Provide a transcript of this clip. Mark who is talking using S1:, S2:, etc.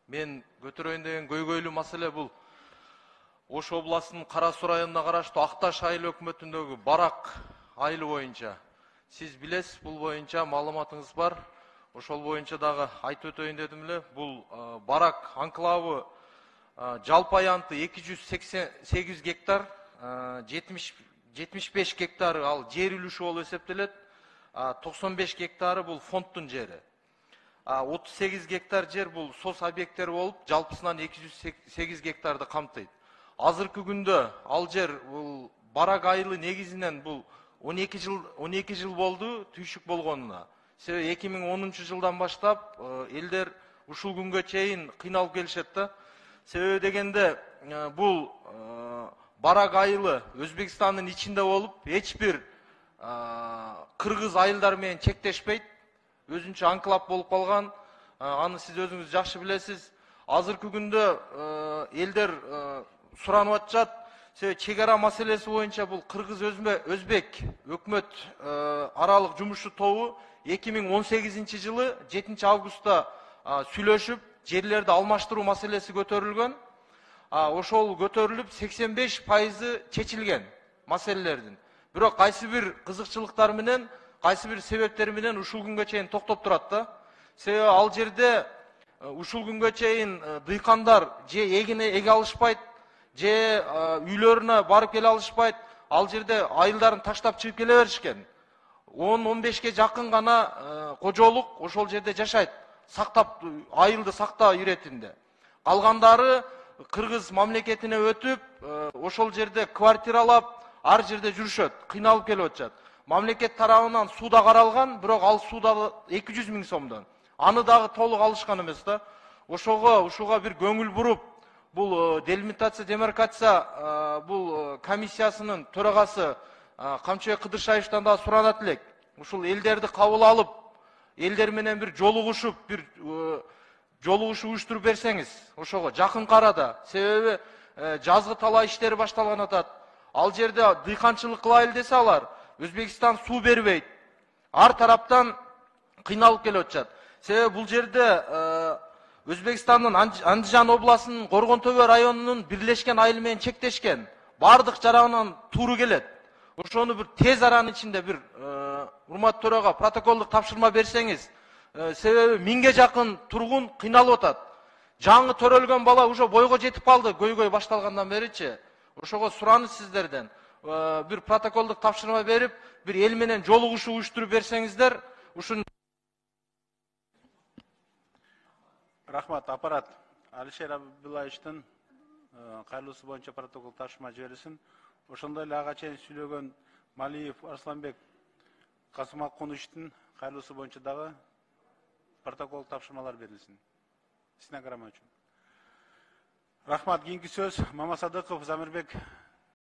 S1: Мен көтөрөйүн деген көйгөйлүү маселе бул Ош областынын Кара Суу районуна караштуу Акташ айыл өкмөтүндөгү Барак айылы боюнча. Сиз билесиз, бул боюнча маалыматыңыз бар. Ошол боюнча дагы айтып өтөйүн дедим эле. Бул Барак анклавы жалпы аянты 288 гектар, 75 гектары ал жер үлүшү болуп эсептелет. 95 гектары бул фонддун жери. 38 гектар жер бул сос объекттери болуп, жалпысынан 208 гектарды камтыйт. Азыркы күндө ал жер бул Барак айылы негизинен бул 12 жыл болду түйшүк болгонуна. Себеби 2010 жылдан баштап элдер ушул күнгө чейин кыйналып келишет да. Себеби дегенде бул Барак айылы Өзбекстандын ичинде болуп, эч бир кыргыз айылдар менен чектешпейт. Өзүнчө анклав болуп калган. Аны сиз өзүңүз жакшы билесиз. Азыркы күндө элдер суранып атышат. Себеби чек ара маселеси боюнча бул кыргыз өзбек өкмөт аралык жумушчу тобу 2018 жылы 7 августта сүйлөшүп, жерлерди алмаштыруу маселеси көтөрүлгөн. Ошол көтөрүлүп 85% чечилген маселелердин. Бирок кайсы бир кызыкчылыктар менен, кайсы бир себептер менен ушул күнгө чейин токтоп турат да. Себеби ал жерде ушул күнгө чейин дыйкандар же эгине эге алышпайт, же үйлөрүнө барып келе алышпайт. Ал жерде айылдарын таштап чыгып келе беришкен. 10-15ке жакын гана кожолук ошол жерде жашайт. Сактап, айылды сактоо иретинде. Калгандары кыргыз мамлекетине өтүп, ошол жерде квартиралап, ар жерде жүрүшөт, кыйналып келип атышат. Мамлекет тарабынан сууда каралган, бирок ал сууда 200 000 сомдон. Аны дагы толук алышкан эмес да. Ушуга бир көңүл буруп, бул делимитация, демаркация бул комиссиясынын төрагасы Камчыбек Кыдыршаевтан да суранат элек. Ушул элдерди кабыл алып, элдер менен бир жолугушуп, бир жолугушуу уюштуруп берсеңиз, ошого жакын арада. Себеби жазгы талаа иштери башталган атат. Ал жерде дыйканчылык кылайлы десе алар, Өзбекстан суу бербейт. Ар тараптан кыйналып келип атышат. Себеби бул жерде Өзбекстандын Андижан областынын Коргонтөбө районунун бирлешкен айылы менен чектешкен. Бардык жаранынан тууру келет. Ошону бир тез аранын ичинде бир урматтуу төрага протоколдук тапшырма берсеңиз, себеби 1000ге жакын тургун кыйналып атат. Жаңы төрөлгөн бала уже бойго жетип калды, көйгөй башталгандан беричи. Ошого сураныш сиздерден бир протоколдук тапшырма берип, бир эл менен жолугушуу уюштуруп берсеңиздер, ушун.
S2: Рахмат, аппарат Алишер Абдуллаевичтин кайрылуусу боюнча протокол тапшырма жиберилсин. Ошондой эле ага чейин сүйлөгөн Малиев Арсланбек Касымалконовичтин кайрылуусу боюнча дагы протокол тапшырмалар берилсин. Стенограмма үчүн. Рахмат, кийинки сөз Мамасадыков Замирбек